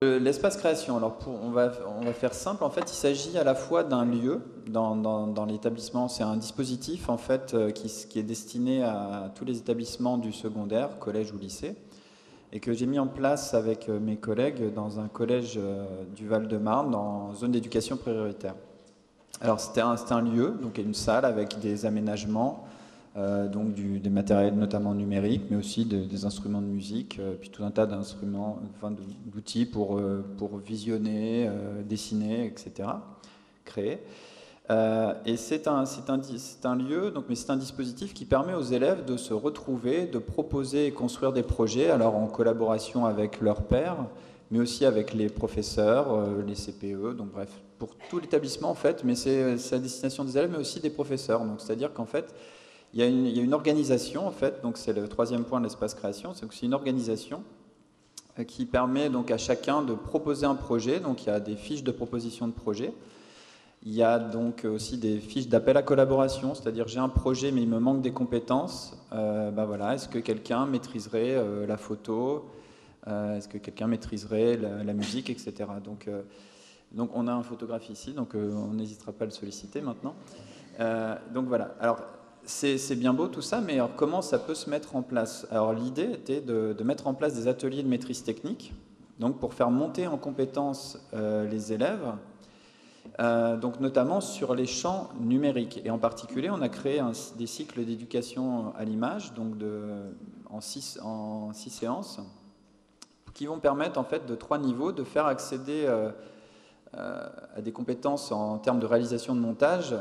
L'espace création, alors on va faire simple, en fait il s'agit à la fois d'un lieu dans l'établissement, c'est un dispositif en fait qui est destiné à tous les établissements du secondaire, collège ou lycée, et que j'ai mis en place avec mes collègues dans un collège du Val-de-Marne, en zone d'éducation prioritaire. Alors c'était un lieu, donc une salle avec des aménagements, donc des matériels notamment numériques, mais aussi des instruments de musique, puis tout un tas d'instruments, enfin, d'outils pour visionner, dessiner, etc., créer. Et c'est un lieu, donc, mais c'est un dispositif qui permet aux élèves de se retrouver, de proposer et construire des projets, alors en collaboration avec leurs pairs, mais aussi avec les professeurs, les CPE, donc bref, pour tout l'établissement en fait, mais c'est à destination des élèves, mais aussi des professeurs. Donc c'est-à-dire qu'en fait, il y a une organisation en fait, donc c'est le troisième point de l'espace création, c'est une organisation qui permet donc à chacun de proposer un projet. Donc il y a des fiches de proposition de projet. Il y a donc aussi des fiches d'appel à collaboration, c'est-à-dire j'ai un projet mais il me manque des compétences. Ben voilà, est-ce que quelqu'un maîtriserait la photo, est-ce que quelqu'un maîtriserait la musique, etc. Donc on a un photographe ici, donc on n'hésitera pas à le solliciter maintenant. Donc voilà. Alors c'est bien beau tout ça, mais alors comment ça peut se mettre en place? Alors l'idée était de mettre en place des ateliers de maîtrise technique, donc pour faire monter en compétences les élèves. Donc notamment sur les champs numériques. Et en particulier, on a créé des cycles d'éducation à l'image, donc en 6 séances, qui vont permettre en fait de 3 niveaux de faire accéder à des compétences en termes de réalisation de montage,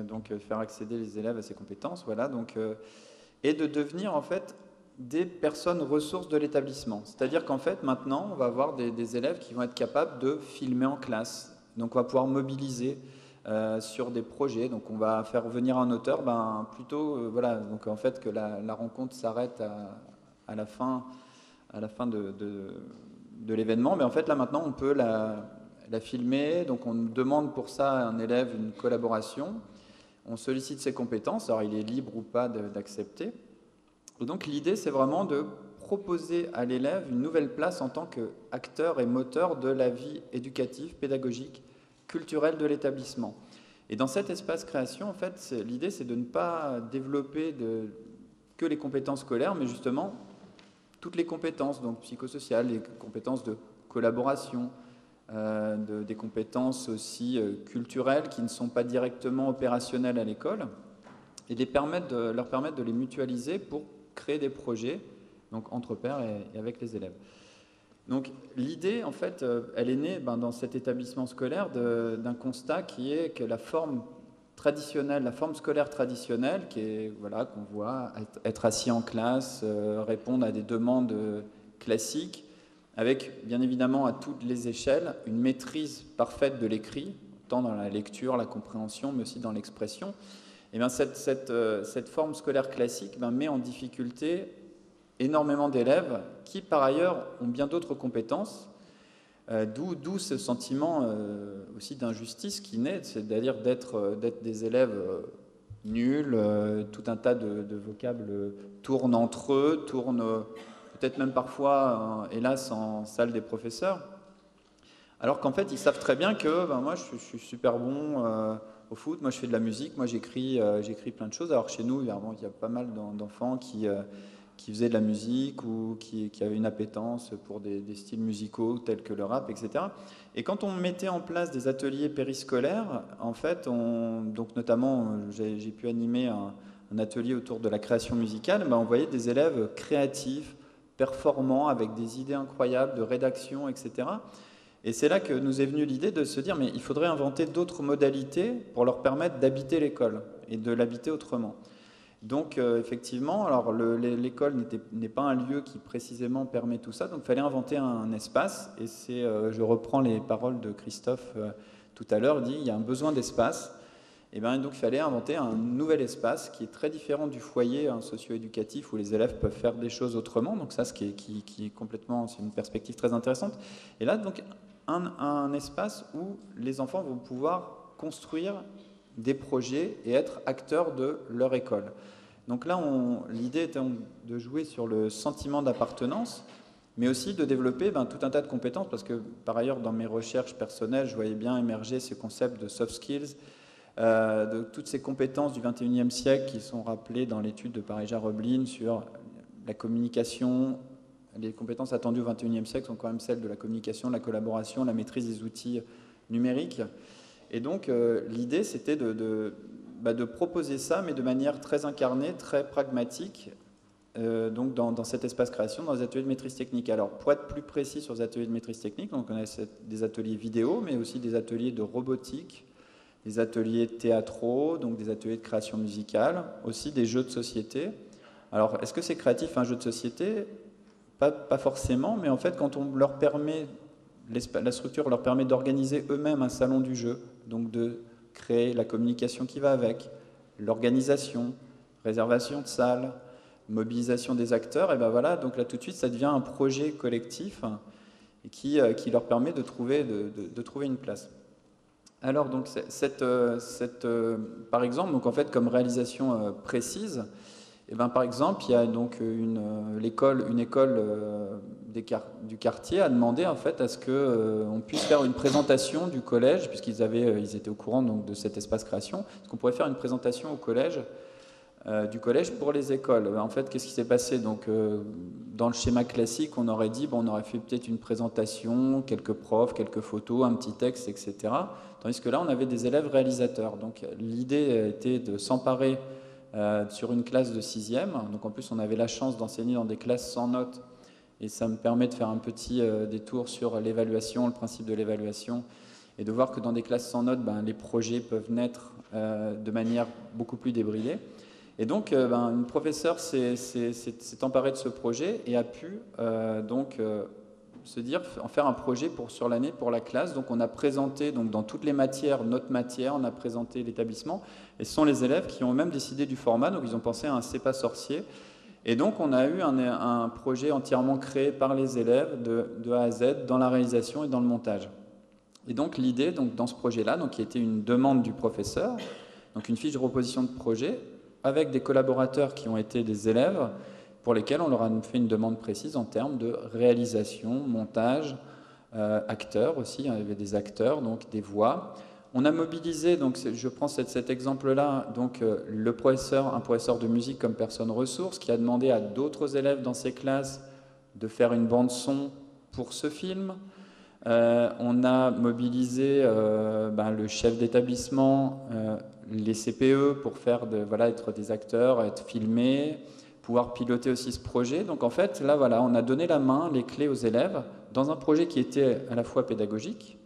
donc faire accéder les élèves à ces compétences, voilà, donc, et de devenir en fait des personnes ressources de l'établissement. C'est-à-dire qu'en fait, maintenant, on va avoir des élèves qui vont être capables de filmer en classe. Donc, on va pouvoir mobiliser sur des projets. Donc, on va faire venir un auteur, plutôt, voilà, donc en fait, que la rencontre s'arrête à la fin, de l'événement. Mais en fait, là, maintenant, on peut la filmer. Donc, on demande pour ça à un élève une collaboration. On sollicite ses compétences. Alors, il est libre ou pas d'accepter. Et donc l'idée, c'est vraiment de proposer à l'élève une nouvelle place en tant qu'acteur et moteur de la vie éducative, pédagogique, culturelle de l'établissement. Et dans cet espace création, en fait, l'idée, c'est de ne pas développer que les compétences scolaires, mais justement toutes les compétences, donc psychosociales, les compétences de collaboration, des compétences aussi culturelles qui ne sont pas directement opérationnelles à l'école, et leur permettre de les mutualiser pour créer des projets, donc entre pairs et avec les élèves. Donc l'idée, en fait, elle est née dans cet établissement scolaire d'un constat qui est que la forme traditionnelle, la forme scolaire traditionnelle, qui est, voilà, qu'on voit être assis en classe, répondre à des demandes classiques, avec bien évidemment à toutes les échelles une maîtrise parfaite de l'écrit, tant dans la lecture, la compréhension, mais aussi dans l'expression. Et bien cette forme scolaire classique met en difficulté énormément d'élèves qui, par ailleurs, ont bien d'autres compétences, d'où ce sentiment aussi d'injustice qui naît, c'est-à-dire d'être des élèves nuls, tout un tas de vocables tournent entre eux, tournent peut-être même parfois, hélas, en salle des professeurs, alors qu'en fait, ils savent très bien que moi, je suis super bon au foot, moi je fais de la musique, moi j'écris plein de choses. Alors chez nous, il y a pas mal d'enfants qui faisaient de la musique ou qui avaient une appétence pour des styles musicaux tels que le rap, etc. Et quand on mettait en place des ateliers périscolaires, en fait, donc notamment, j'ai pu animer un atelier autour de la création musicale, on voyait des élèves créatifs, performants, avec des idées incroyables de rédaction, etc. Et c'est là que nous est venue l'idée de se dire, mais il faudrait inventer d'autres modalités pour leur permettre d'habiter l'école et de l'habiter autrement. Donc effectivement, alors l'école n'est pas un lieu qui précisément permet tout ça, donc il fallait inventer un espace, et je reprends les paroles de Christophe tout à l'heure, dit il y a un besoin d'espace, et bien donc il fallait inventer un nouvel espace qui est très différent du foyer socio-éducatif où les élèves peuvent faire des choses autrement, donc ça qui est complètement, c'est une perspective très intéressante. Et là donc un espace où les enfants vont pouvoir construire des projets et être acteurs de leur école. Donc là, l'idée était de jouer sur le sentiment d'appartenance, mais aussi de développer tout un tas de compétences, parce que par ailleurs, dans mes recherches personnelles, je voyais bien émerger ce concept de soft skills, de toutes ces compétences du 21e siècle qui sont rappelées dans l'étude de Pareja-Roblin sur la communication. Les compétences attendues au 21e siècle sont quand même celles de la communication, de la collaboration, la maîtrise des outils numériques. Et donc, l'idée, c'était de proposer ça, mais de manière très incarnée, très pragmatique, donc dans cet espace création, dans les ateliers de maîtrise technique. Alors, pour être plus précis sur les ateliers de maîtrise technique, donc on a des ateliers vidéo, mais aussi des ateliers de robotique, des ateliers théâtraux, donc des ateliers de création musicale, aussi des jeux de société. Alors, est-ce que c'est créatif un jeu de société ? Pas forcément, mais en fait, quand on leur permet, la structure leur permet d'organiser eux-mêmes un salon du jeu, donc de créer la communication qui va avec, l'organisation, réservation de salles, mobilisation des acteurs, et ben voilà, donc là tout de suite ça devient un projet collectif qui leur permet de trouver une place. Alors donc par exemple, donc en fait comme réalisation précise, et ben par exemple il y a donc une école du quartier a demandé en fait à ce que on puisse faire une présentation du collège, puisqu'ils étaient au courant donc de cet espace création, est-ce qu'on pourrait faire une présentation au collège du collège pour les écoles. En fait, qu'est-ce qui s'est passé? Donc, dans le schéma classique, on aurait dit, on aurait fait peut-être une présentation, quelques profs, quelques photos, un petit texte, etc. Tandis que là, on avait des élèves réalisateurs. Donc, l'idée était de s'emparer sur une classe de 6e. Donc, en plus, on avait la chance d'enseigner dans des classes sans notes. Et ça me permet de faire un petit détour sur l'évaluation, le principe de l'évaluation, et de voir que dans des classes sans notes, les projets peuvent naître de manière beaucoup plus débridée. Et donc, une professeure s'est emparée de ce projet et a pu se dire en faire un projet sur l'année pour la classe. Donc, on a présenté donc, dans toutes les matières, notre matière, on a présenté l'établissement. Et ce sont les élèves qui ont même décidé du format. Donc, ils ont pensé à un C'est pas sorcier. Et donc, on a eu un projet entièrement créé par les élèves de A à Z dans la réalisation et dans le montage. Et donc, l'idée dans ce projet-là, qui était une demande du professeur, donc une fiche de proposition de projet, avec des collaborateurs qui ont été des élèves, pour lesquels on leur a fait une demande précise en termes de réalisation, montage, acteurs aussi, il y avait des acteurs, donc des voix. On a mobilisé, donc je prends cet exemple-là, donc un professeur de musique comme personne ressource, qui a demandé à d'autres élèves dans ses classes de faire une bande-son pour ce film. On a mobilisé le chef d'établissement, les CPE pour être des acteurs, être filmés, pouvoir piloter aussi ce projet. Donc en fait, là voilà, on a donné la main, les clés aux élèves dans un projet qui était à la fois pédagogique,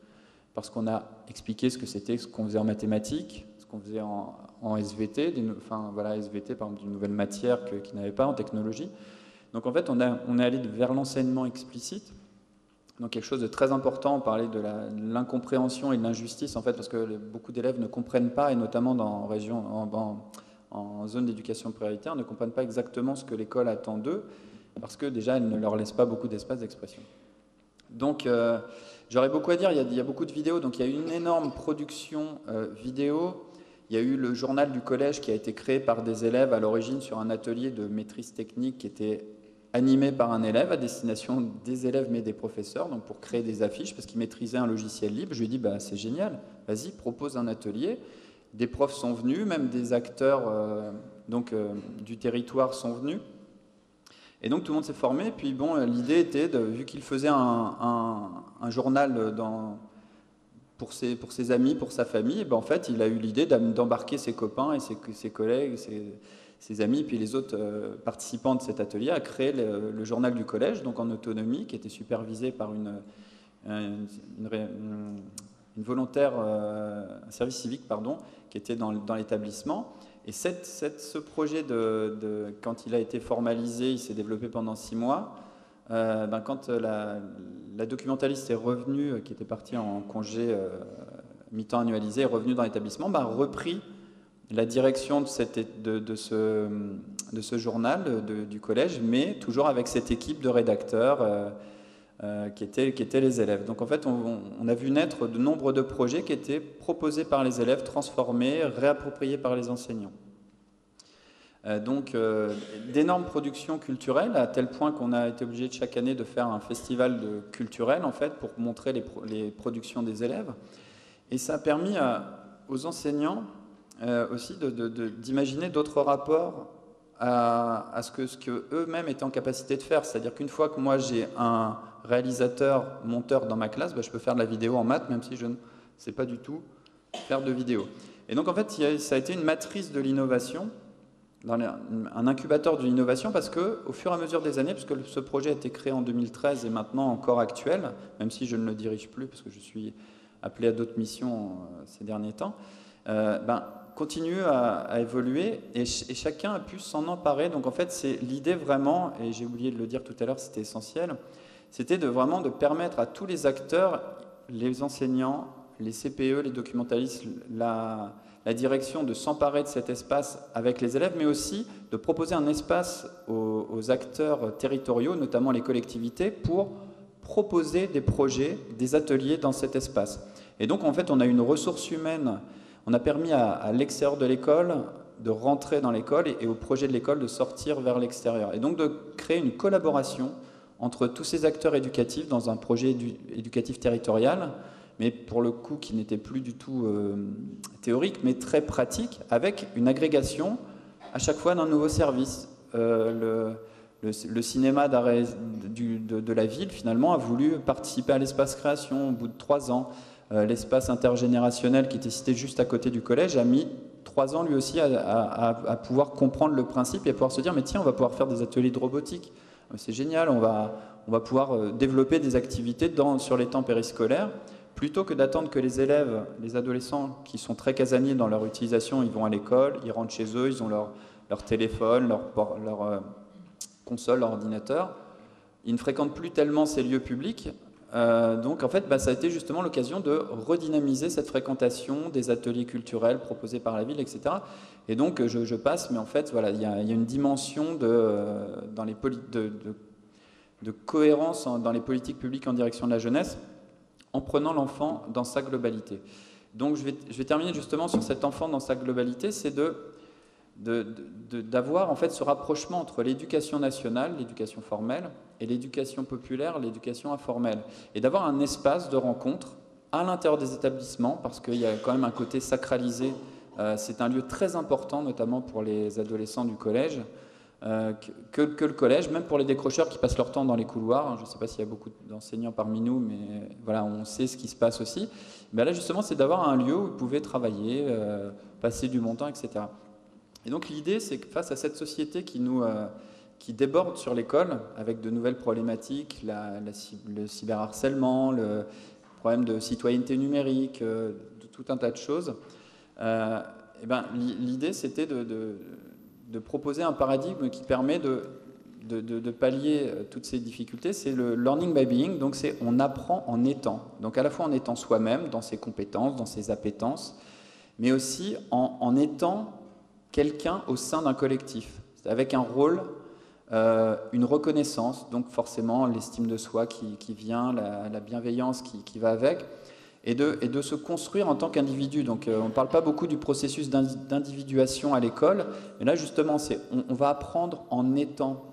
parce qu'on a expliqué ce que c'était, ce qu'on faisait en mathématiques, ce qu'on faisait en SVT, SVT par exemple d'une nouvelle matière qu'ils n'avaient pas en technologie. Donc en fait, on est allé vers l'enseignement explicite. Donc quelque chose de très important, on parlait de l'incompréhension et de l'injustice, en fait, parce que beaucoup d'élèves ne comprennent pas, et notamment en zone d'éducation prioritaire, ne comprennent pas exactement ce que l'école attend d'eux, parce que déjà, elle ne leur laisse pas beaucoup d'espace d'expression. Donc, j'aurais beaucoup à dire, il y a beaucoup de vidéos, donc il y a eu une énorme production vidéo. Il y a eu le journal du collège qui a été créé par des élèves à l'origine sur un atelier de maîtrise technique qui était animé par un élève à destination des élèves mais des professeurs, donc pour créer des affiches, parce qu'il maîtrisait un logiciel libre. Je lui ai dit, c'est génial, vas-y, propose un atelier. Des profs sont venus, même des acteurs du territoire sont venus. Et donc tout le monde s'est formé. Puis l'idée était, vu qu'il faisait un journal pour ses amis, pour sa famille, en fait, il a eu l'idée d'embarquer ses copains et ses collègues, ses amis, puis les autres participants de cet atelier à créer le journal du collège, donc en autonomie, qui était supervisé par une volontaire, un service civique, qui était dans l'établissement. Et ce projet, quand il a été formalisé, il s'est développé pendant 6 mois. Quand la documentaliste est revenue, qui était partie en congé mi-temps annualisé, est revenue dans l'établissement, a repris la direction de ce journal du collège, mais toujours avec cette équipe de rédacteurs qui étaient les élèves. Donc en fait, on a vu naître de nombre de projets qui étaient proposés par les élèves, transformés, réappropriés par les enseignants. Donc d'énormes productions culturelles, à tel point qu'on a été obligé de chaque année de faire un festival culturel en fait, pour montrer les productions des élèves. Et ça a permis aux enseignants aussi d'imaginer d'autres rapports à ce que eux-mêmes étaient en capacité de faire. C'est-à-dire qu'une fois que moi j'ai un réalisateur, monteur dans ma classe, je peux faire de la vidéo en maths, même si je ne sais pas du tout faire de vidéo. Et donc en fait, ça a été une matrice de l'innovation, un incubateur de l'innovation, parce qu'au fur et à mesure des années, puisque ce projet a été créé en 2013 et maintenant encore actuel, même si je ne le dirige plus, parce que je suis appelé à d'autres missions ces derniers temps, continue à évoluer et chacun a pu s'en emparer. Donc en fait, c'est l'idée vraiment, et j'ai oublié de le dire tout à l'heure, c'était essentiel, c'était vraiment de permettre à tous les acteurs, les enseignants, les CPE, les documentalistes, la direction, de s'emparer de cet espace avec les élèves, mais aussi de proposer un espace aux acteurs territoriaux, notamment les collectivités, pour proposer des projets, des ateliers dans cet espace. Et donc en fait, on a une ressource humaine, on a permis à l'extérieur de l'école de rentrer dans l'école et au projet de l'école de sortir vers l'extérieur. Et donc de créer une collaboration entre tous ces acteurs éducatifs dans un projet éducatif territorial, mais pour le coup qui n'était plus du tout théorique, mais très pratique, avec une agrégation à chaque fois d'un nouveau service. Le cinéma d'arrêt de la ville, finalement, a voulu participer à l'espace création au bout de 3 ans. L'espace intergénérationnel qui était cité juste à côté du collège a mis 3 ans lui aussi à pouvoir comprendre le principe et à pouvoir se dire mais tiens, on va pouvoir faire des ateliers de robotique, c'est génial, on va pouvoir développer des activités sur les temps périscolaires, plutôt que d'attendre que les élèves, les adolescents qui sont très casaniers dans leur utilisation, ils vont à l'école, ils rentrent chez eux, ils ont leur téléphone, leur console, leur ordinateur, ils ne fréquentent plus tellement ces lieux publics. Donc en fait, ça a été justement l'occasion de redynamiser cette fréquentation des ateliers culturels proposés par la ville, etc. Et donc je passe, mais en fait, voilà, il y a une dimension de cohérence dans les politiques publiques en direction de la jeunesse, en prenant l'enfant dans sa globalité. Donc je vais terminer justement sur cet enfant dans sa globalité, c'est d'avoir en fait ce rapprochement entre l'éducation nationale, l'éducation formelle, et l'éducation populaire, l'éducation informelle, et d'avoir un espace de rencontre à l'intérieur des établissements, parce qu'il y a quand même un côté sacralisé. C'est un lieu très important, notamment pour les adolescents du collège, que le collège, même pour les décrocheurs qui passent leur temps dans les couloirs. Je ne sais pas s'il y a beaucoup d'enseignants parmi nous, mais voilà, on sait ce qui se passe aussi. Mais là, justement, c'est d'avoir un lieu où ils pouvaient travailler, passer du bon temps, etc. Et donc l'idée, c'est que face à cette société qui déborde sur l'école, avec de nouvelles problématiques, le cyberharcèlement, le problème de citoyenneté numérique, de tout un tas de choses, l'idée, c'était de proposer un paradigme qui permet de pallier toutes ces difficultés. C'est le learning by being, donc on apprend en étant. Donc à la fois en étant soi-même, dans ses compétences, dans ses appétences, mais aussi en étant quelqu'un au sein d'un collectif, avec un rôle, une reconnaissance, donc forcément l'estime de soi qui vient, la bienveillance qui va avec, et de se construire en tant qu'individu. Donc on ne parle pas beaucoup du processus d'individuation à l'école, mais là justement on va apprendre en étant,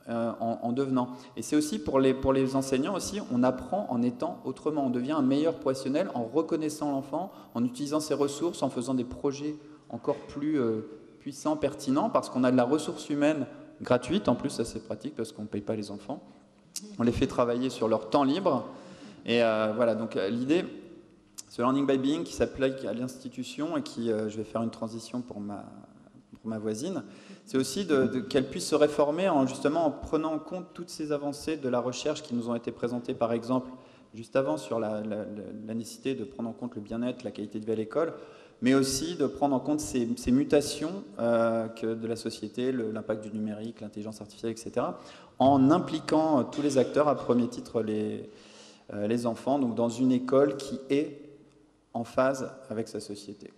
en devenant. Et c'est aussi pour les enseignants aussi, on apprend en étant autrement, on devient un meilleur professionnel en reconnaissant l'enfant, en utilisant ses ressources, en faisant des projets encore plus puissants, pertinents, parce qu'on a de la ressource humaine gratuite, en plus ça c'est pratique parce qu'on ne paye pas les enfants, on les fait travailler sur leur temps libre, et voilà, donc l'idée, ce learning by being qui s'applique à l'institution et qui, je vais faire une transition pour ma voisine, c'est aussi qu'elle puisse se réformer justement en prenant en compte toutes ces avancées de la recherche qui nous ont été présentées par exemple juste avant sur la nécessité de prendre en compte le bien-être, la qualité de vie à l'école, mais aussi de prendre en compte ces mutations de la société, l'impact du numérique, l'intelligence artificielle, etc., en impliquant tous les acteurs, à premier titre les enfants, donc dans une école qui est en phase avec sa société.